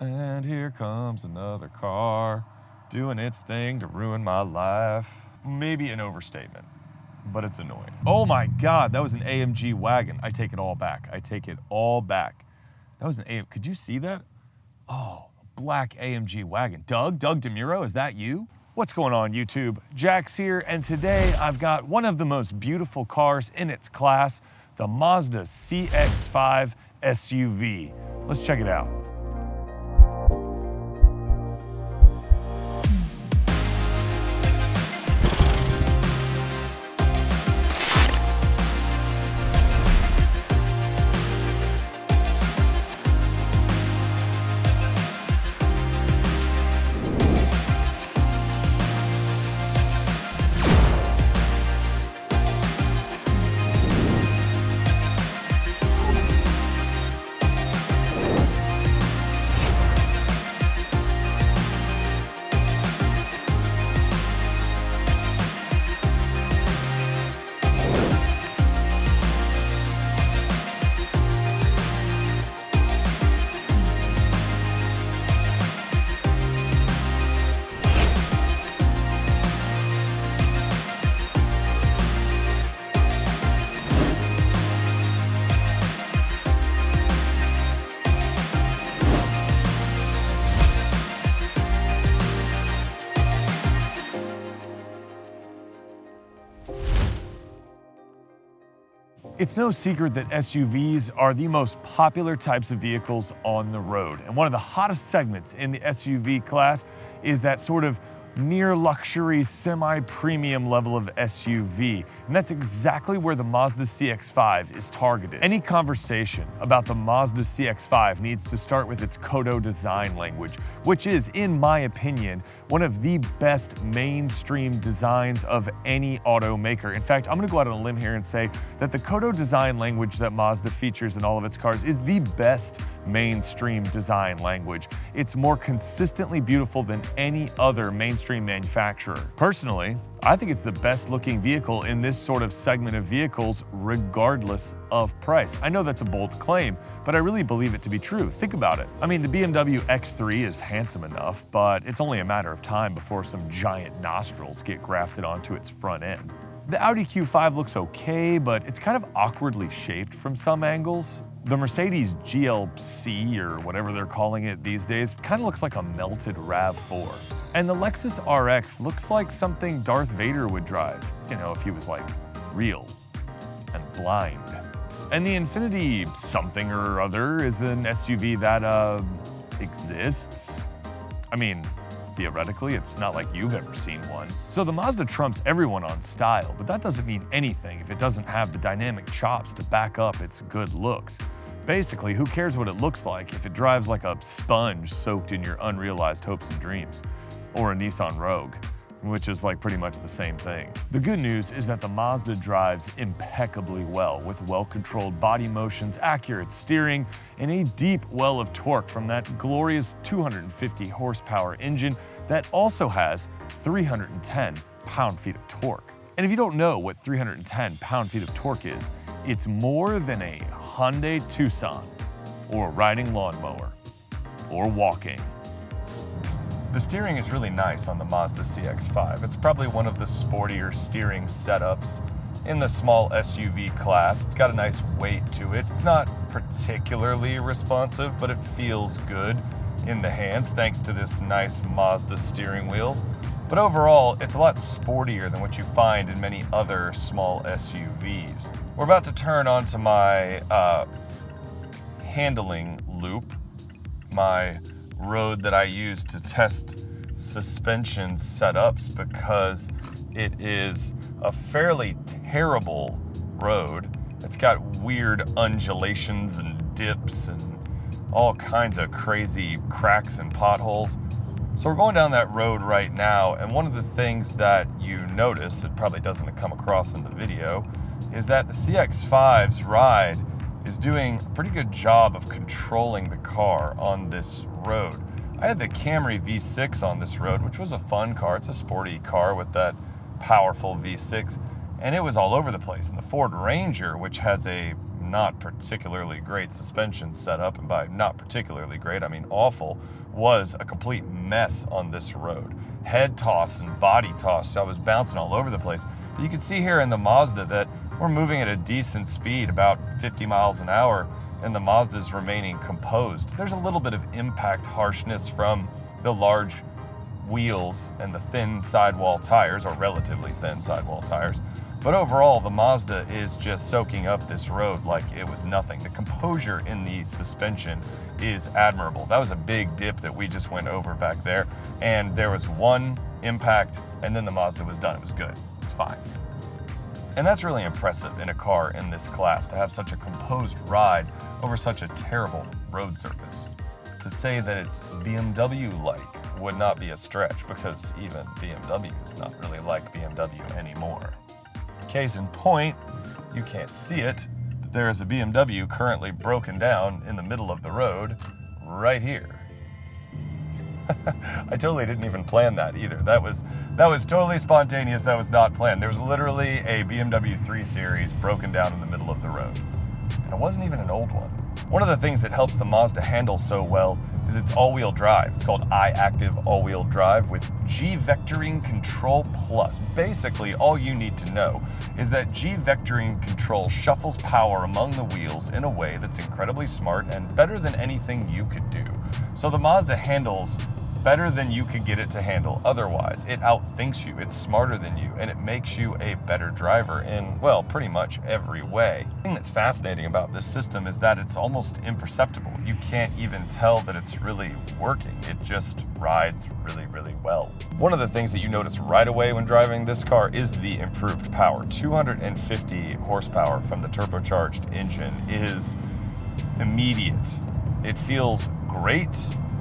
And here comes another car, doing its thing to ruin my life. Maybe an overstatement, but it's annoying. Oh my God, that was an AMG wagon. I take it all back. I take it all back. That was an AM, could you see that? Oh, black AMG wagon. Doug DeMuro, is that you? What's going on, YouTube? Jax here, and today I've got one of the most beautiful cars in its class, the Mazda CX-5 SUV. Let's check it out. It's no secret that SUVs are the most popular types of vehicles on the road. And one of the hottest segments in the SUV class is that sort of near luxury, semi-premium level of SUV. And that's exactly where the Mazda CX-5 is targeted. Any conversation about the Mazda CX-5 needs to start with its Kodo design language, which is, in my opinion, one of the best mainstream designs of any automaker. In fact, I'm gonna go out on a limb here and say that the Kodo design language that Mazda features in all of its cars is the best mainstream design language. It's more consistently beautiful than any other mainstream manufacturer. Personally, I think it's the best looking vehicle in this sort of segment of vehicles, regardless of price. I know that's a bold claim, but I really believe it to be true. Think about it. I mean, the BMW X3 is handsome enough, but it's only a matter of time before some giant nostrils get grafted onto its front end. The Audi Q5 looks okay, but it's kind of awkwardly shaped from some angles. The Mercedes GLC, or whatever they're calling it these days, kind of looks like a melted RAV4. And the Lexus RX looks like something Darth Vader would drive, you know, if he was like real and blind. And the Infiniti something or other is an SUV that exists. I mean, theoretically, it's not like you've ever seen one. So the Mazda trumps everyone on style, but that doesn't mean anything if it doesn't have the dynamic chops to back up its good looks. Basically, who cares what it looks like if it drives like a sponge soaked in your unrealized hopes and dreams? Or a Nissan Rogue, which is like pretty much the same thing. The good news is that the Mazda drives impeccably well, with well-controlled body motions, accurate steering, and a deep well of torque from that glorious 250 horsepower engine that also has 310 pound-feet of torque. And if you don't know what 310 pound-feet of torque is, it's more than a Hyundai Tucson, or a riding lawnmower, or walking. The steering is really nice on the Mazda CX-5. It's probably one of the sportier steering setups in the small SUV class. It's got a nice weight to it. It's not particularly responsive, but it feels good in the hands thanks to this nice Mazda steering wheel. But overall, it's a lot sportier than what you find in many other small SUVs. We're about to turn onto my handling loop, my road that I use to test suspension setups, because it is a fairly terrible road. It's got weird undulations and dips and all kinds of crazy cracks and potholes. So we're going down that road right now, and one of the things that you notice, it probably doesn't come across in the video, is that the CX-5's ride is doing a pretty good job of controlling the car on this road. I had the Camry V6 on this road, which was a fun car. It's a sporty car with that powerful V6, and it was all over the place. And the Ford Ranger, which has a not particularly great suspension setup, and by not particularly great, I mean awful, was a complete mess on this road. Head toss and body toss, I was bouncing all over the place. But you can see here in the Mazda that we're moving at a decent speed, about 50 miles an hour, and the Mazda's remaining composed. There's a little bit of impact harshness from the large wheels and the thin sidewall tires, or relatively thin sidewall tires. But overall, the Mazda is just soaking up this road like it was nothing. The composure in the suspension is admirable. That was a big dip that we just went over back there, and there was one impact, and then the Mazda was done. It was good. It was fine. And that's really impressive in a car in this class, to have such a composed ride over such a terrible road surface. To say that it's BMW-like would not be a stretch, because even BMW is not really like BMW anymore. Case in point, you can't see it, but there is a BMW currently broken down in the middle of the road right here. I totally didn't even plan that either. That was totally spontaneous. That was not planned. There was literally a BMW 3 Series broken down in the middle of the road. And it wasn't even an old one. One of the things that helps the Mazda handle so well is its all-wheel drive. It's called iActive all-wheel drive with G-Vectoring Control Plus. Basically, all you need to know is that G-Vectoring Control shuffles power among the wheels in a way that's incredibly smart and better than anything you could do. So the Mazda handles better than you could get it to handle otherwise. It outthinks you, it's smarter than you, and it makes you a better driver in, well, pretty much every way. The thing that's fascinating about this system is that it's almost imperceptible. You can't even tell that it's really working. It just rides really, really well. One of the things that you notice right away when driving this car is the improved power. 250 horsepower from the turbocharged engine is immediate. It feels great.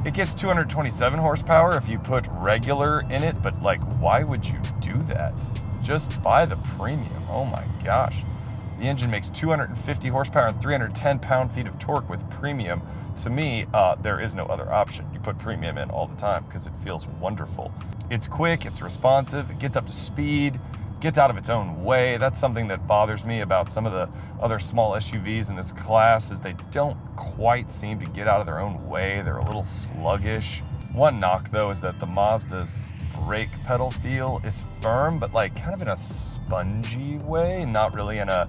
It gets 227 horsepower if you put regular in it, but like, why would you do that? Just buy the premium. Oh my gosh. The engine makes 250 horsepower and 310 pound-feet of torque with premium. To me, there is no other option. You put premium in all the time because it feels wonderful. It's quick, it's responsive, it gets up to speed, gets out of its own way. That's something that bothers me about some of the other small SUVs in this class, is they don't quite seem to get out of their own way. They're a little sluggish. One knock though is that the Mazda's brake pedal feel is firm, but like kind of in a spongy way, not really in a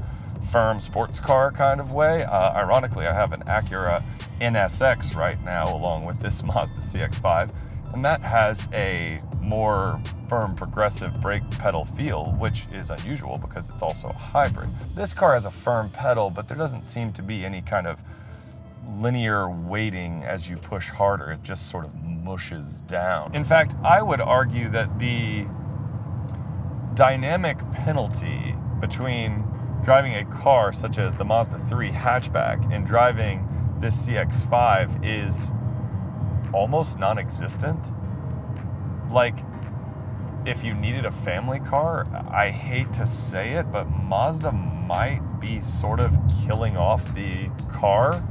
firm sports car kind of way. Ironically, I have an Acura NSX right now along with this Mazda CX-5, and that has a more firm progressive brake pedal feel, which is unusual because it's also a hybrid. This car has a firm pedal, but there doesn't seem to be any kind of linear weighting as you push harder. It just sort of mushes down. In fact, I would argue that the dynamic penalty between driving a car such as the Mazda 3 hatchback and driving this CX-5 is almost non-existent. Like, if you needed a family car, I hate to say it, but Mazda might be sort of killing off the car.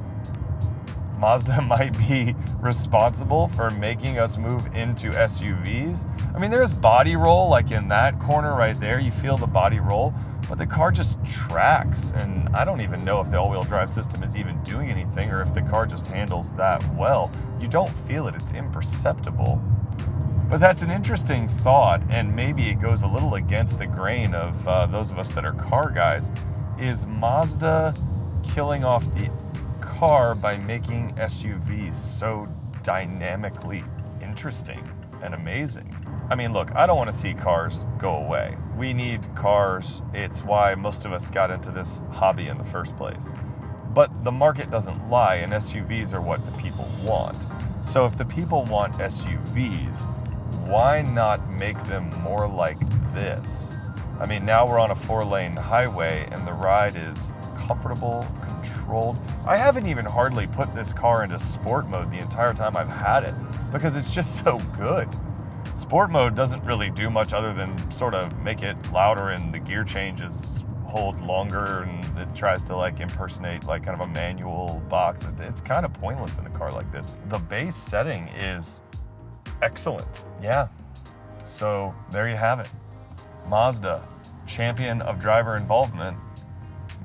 Mazda might be responsible for making us move into SUVs. I mean, there's body roll, like in that corner right there, you feel the body roll, but the car just tracks, and I don't even know if the all-wheel drive system is even doing anything or if the car just handles that well. You don't feel it, it's imperceptible. But that's an interesting thought, and maybe it goes a little against the grain of those of us that are car guys. Is Mazda killing off the car by making SUVs so dynamically interesting and amazing? I mean, look, I don't want to see cars go away. We need cars. It's why most of us got into this hobby in the first place. But the market doesn't lie, and SUVs are what the people want. So if the people want SUVs, why not make them more like this? I mean, now we're on a 4-lane highway and the ride is comfortable, controlled. I haven't even hardly put this car into sport mode the entire time I've had it because it's just so good. Sport mode doesn't really do much other than sort of make it louder and the gear changes hold longer, and it tries to like impersonate like kind of a manual box. It's kind of pointless in a car like this. The base setting is excellent. Yeah, so there you have it. Mazda, champion of driver involvement,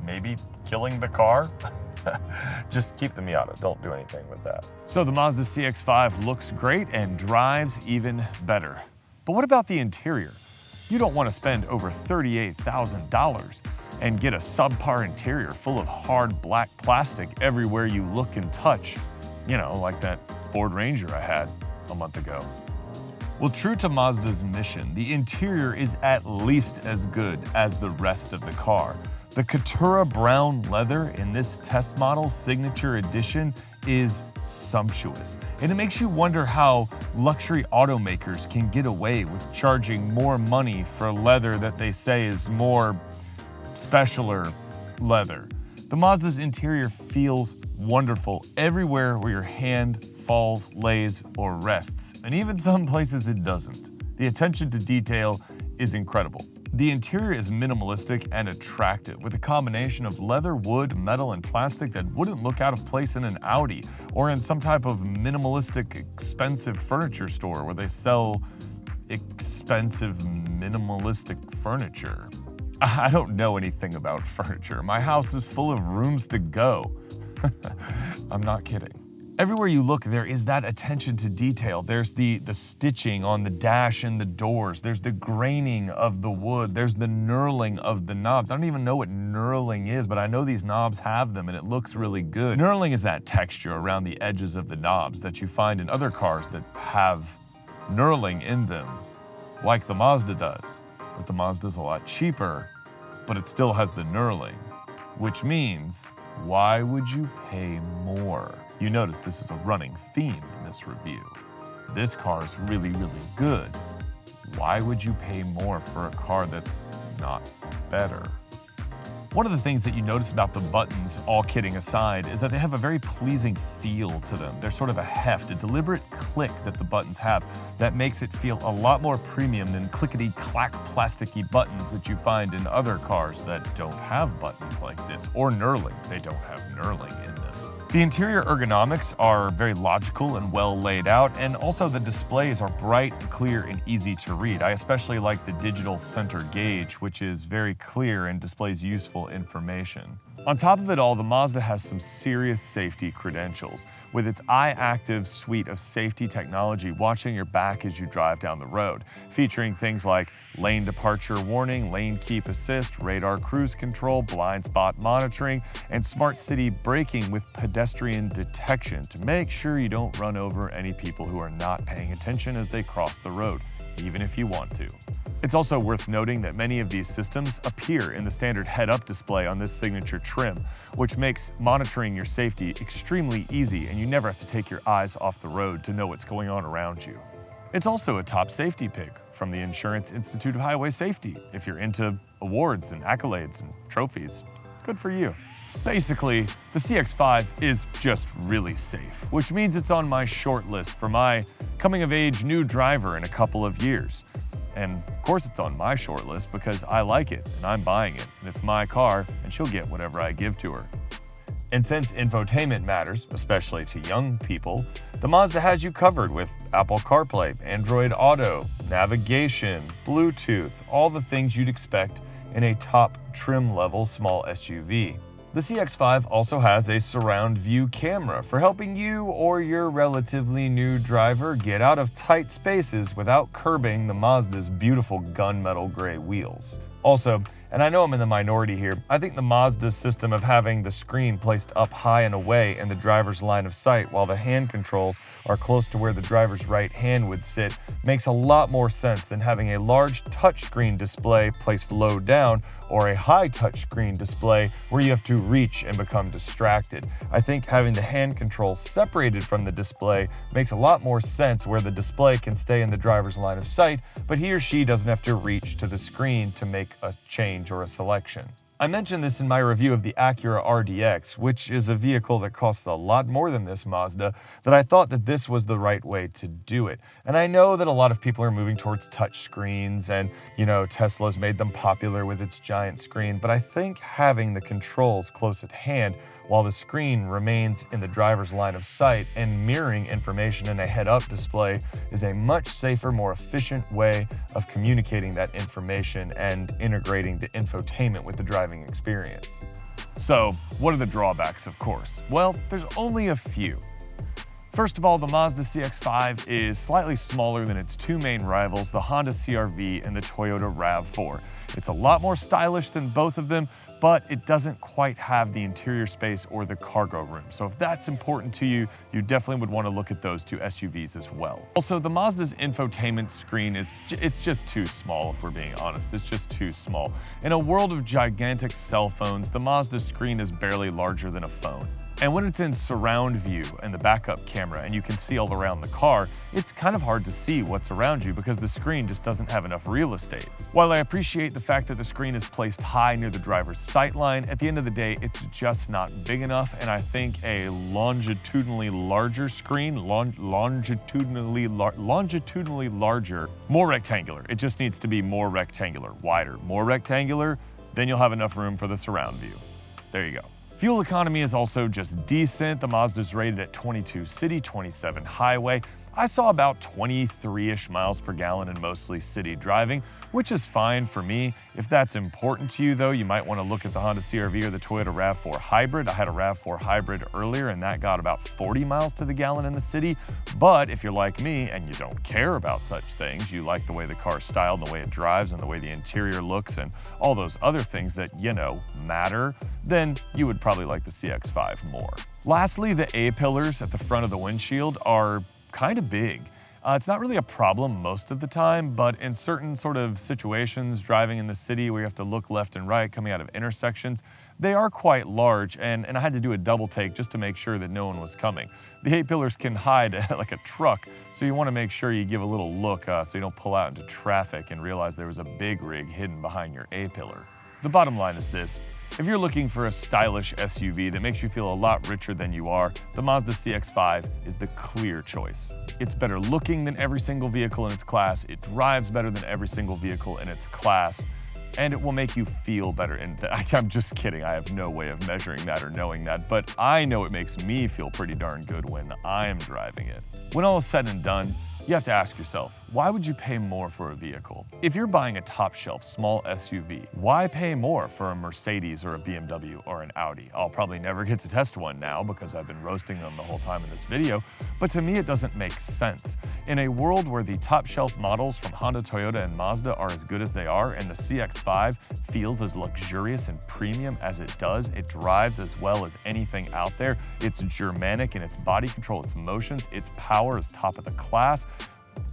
maybe killing the car, just keep the Miata. Don't do anything with that. So the Mazda CX-5 looks great and drives even better. But what about the interior? You don't want to spend over $38,000 and get a subpar interior full of hard black plastic everywhere you look and touch. You know, like that Ford Ranger I had a month ago. Well, true to Mazda's mission, the interior is at least as good as the rest of the car. The Catura brown leather in this test model signature edition is sumptuous, and it makes you wonder how luxury automakers can get away with charging more money for leather that they say is more specialer leather. The Mazda's interior feels wonderful everywhere where your hand falls, lays, or rests, and even some places it doesn't. The attention to detail is incredible. The interior is minimalistic and attractive, with a combination of leather, wood, metal, and plastic that wouldn't look out of place in an Audi or in some type of minimalistic, expensive furniture store where they sell expensive, minimalistic furniture. I don't know anything about furniture. My house is full of rooms to go. I'm not kidding. Everywhere you look, there is that attention to detail. There's the stitching on the dash and the doors. There's the graining of the wood. There's the knurling of the knobs. I don't even know what knurling is, but I know these knobs have them and it looks really good. Knurling is that texture around the edges of the knobs that you find in other cars that have knurling in them, like the Mazda does. But the Mazda's a lot cheaper, but it still has the knurling, which means, why would you pay more? You notice this is a running theme in this review. This car is really, really good. Why would you pay more for a car that's not better? One of the things that you notice about the buttons, all kidding aside, is that they have a very pleasing feel to them. There's sort of a heft, a deliberate click that the buttons have that makes it feel a lot more premium than clickety-clack plasticky buttons that you find in other cars that don't have buttons like this, or knurling. They don't have knurling in them. The interior ergonomics are very logical and well laid out, and also the displays are bright, clear, and easy to read. I especially like the digital center gauge, which is very clear and displays useful information. On top of it all, the Mazda has some serious safety credentials, with its iActive suite of safety technology watching your back as you drive down the road, featuring things like lane departure warning, lane keep assist, radar cruise control, blind spot monitoring, and smart city braking with pedestrian detection to make sure you don't run over any people who are not paying attention as they cross the road, even if you want to. It's also worth noting that many of these systems appear in the standard head-up display on this signature trim, which makes monitoring your safety extremely easy, and you never have to take your eyes off the road to know what's going on around you. It's also a top safety pick from the Insurance Institute of Highway Safety. If you're into awards and accolades and trophies, good for you. Basically, the CX-5 is just really safe, which means it's on my short list for my coming-of-age new driver in a couple of years. And of course it's on my short list because I like it and I'm buying it, and it's my car and she'll get whatever I give to her. And since infotainment matters, especially to young people, the Mazda has you covered with Apple CarPlay, Android Auto, navigation, Bluetooth, all the things you'd expect in a top trim level small SUV. The CX-5 also has a surround view camera for helping you or your relatively new driver get out of tight spaces without curbing the Mazda's beautiful gunmetal gray wheels. Also, and I know I'm in the minority here, I think the Mazda's system of having the screen placed up high and away in the driver's line of sight while the hand controls are close to where the driver's right hand would sit makes a lot more sense than having a large touchscreen display placed low down or a high touchscreen display where you have to reach and become distracted. I think having the hand controls separated from the display makes a lot more sense where the display can stay in the driver's line of sight, but he or she doesn't have to reach to the screen to make a change or a selection. I mentioned this in my review of the Acura RDX, which is a vehicle that costs a lot more than this Mazda, that I thought that this was the right way to do it. And I know that a lot of people are moving towards touch screens and, Tesla's made them popular with its giant screen, but I think having the controls close at hand while the screen remains in the driver's line of sight and mirroring information in a head-up display is a much safer, more efficient way of communicating that information and integrating the infotainment with the driving experience. So, what are the drawbacks, of course? Well, there's only a few. First of all, the Mazda CX-5 is slightly smaller than its two main rivals, the Honda CR-V and the Toyota RAV4. It's a lot more stylish than both of them, but it doesn't quite have the interior space or the cargo room. So if that's important to you, you definitely would want to look at those two SUVs as well. Also, the Mazda's infotainment screen it's just too small, if we're being honest. It's just too small. In a world of gigantic cell phones, the Mazda screen is barely larger than a phone. And when it's in surround view and the backup camera and you can see all around the car, it's kind of hard to see what's around you because the screen just doesn't have enough real estate. While I appreciate the fact that the screen is placed high near the driver's sight line, at the end of the day, it's just not big enough, and I think a longitudinally larger screen, longitudinally larger, more rectangular. It just needs to be more rectangular, wider, more rectangular, then you'll have enough room for the surround view. There you go. Fuel economy is also just decent. The Mazda's rated at 22 city, 27 highway. I saw about 23-ish miles per gallon in mostly city driving, which is fine for me. If that's important to you though, you might want to look at the Honda CR-V or the Toyota RAV4 Hybrid. I had a RAV4 Hybrid earlier and that got about 40 miles to the gallon in the city. But if you're like me and you don't care about such things, you like the way the car's styled and the way it drives and the way the interior looks and all those other things that, you know, matter, then you would probably like the CX-5 more. Lastly, the A-pillars at the front of the windshield are kind of big. It's not really a problem most of the time, but in certain sort of situations, driving in the city where you have to look left and right coming out of intersections, they are quite large, and I had to do a double take just to make sure that no one was coming. The A-pillars can hide like a truck, so you want to make sure you give a little look so you don't pull out into traffic and realize there was a big rig hidden behind your A-pillar. The bottom line is this: if you're looking for a stylish SUV that makes you feel a lot richer than you are, the Mazda CX-5 is the clear choice. It's better looking than every single vehicle in its class, it drives better than every single vehicle in its class, and it will make you feel better. And I'm just kidding, I have no way of measuring that or knowing that, but I know it makes me feel pretty darn good when I'm driving it. When all is said and done, you have to ask yourself, why would you pay more for a vehicle? If you're buying a top-shelf small SUV, why pay more for a Mercedes or a BMW or an Audi? I'll probably never get to test one now because I've been roasting them the whole time in this video, but to me it doesn't make sense. In a world where the top-shelf models from Honda, Toyota, and Mazda are as good as they are, and the CX-5 feels as luxurious and premium as it does, it drives as well as anything out there, it's Germanic in its body control, its motions, its power is top of the class,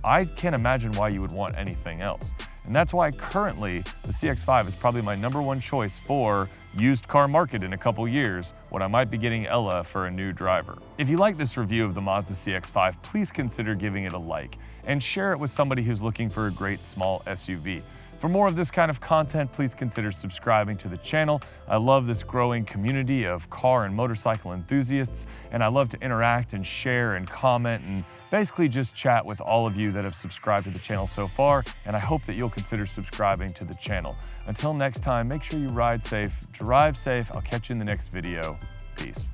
I can't imagine why you would want anything else. And that's why currently the CX-5 is probably my #1 choice for used car market in a couple years when I might be getting Ella for a new driver. If you like this review of the Mazda CX-5, please consider giving it a like and share it with somebody who's looking for a great small SUV. For more of this kind of content, please consider subscribing to the channel. I love this growing community of car and motorcycle enthusiasts, and I love to interact and share and comment and basically just chat with all of you that have subscribed to the channel so far, and I hope that you'll consider subscribing to the channel. Until next time, make sure you ride safe, drive safe. I'll catch you in the next video. Peace.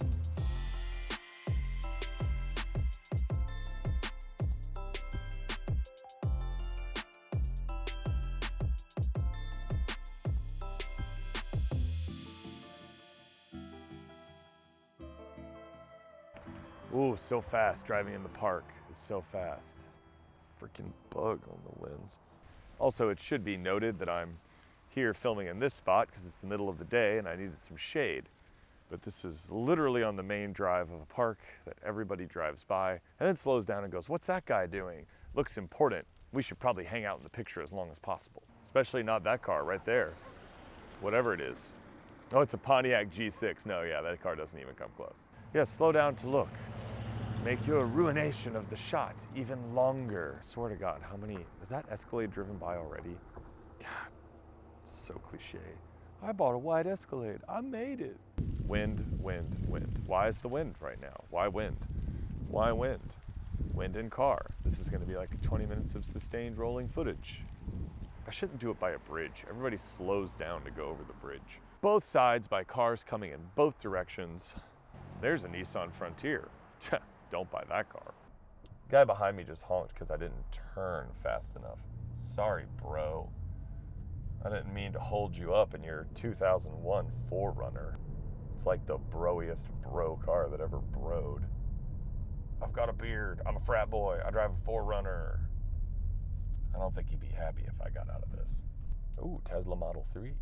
Ooh, so fast driving in the park is so fast. Freaking bug on the lens. Also, it should be noted that I'm here filming in this spot because it's the middle of the day and I needed some shade. But this is literally on the main drive of a park that everybody drives by and then slows down and goes, "What's that guy doing? Looks important. We should probably hang out in the picture as long as possible." Especially not that car right there. Whatever it is. Oh, it's a Pontiac G6. No, yeah, that car doesn't even come close. Yeah, slow down to look. Make your ruination of the shot even longer. Swear to God, how many, is that Escalade driven by already? God, it's so cliche. I bought a white Escalade, I made it. Wind, wind, wind. Why is the wind right now? Why wind? Why wind? Wind and car. This is gonna be like 20 minutes of sustained rolling footage. I shouldn't do it by a bridge. Everybody slows down to go over the bridge. Both sides by cars coming in both directions. There's a Nissan Frontier. Don't buy that car. Guy behind me just honked because I didn't turn fast enough. Sorry, bro. I didn't mean to hold you up in your 2001 4Runner. like the broiest bro car that ever broed. I've got a beard. I'm a frat boy. I drive a 4Runner. I don't think he'd be happy if I got out of this. Ooh, Tesla Model 3.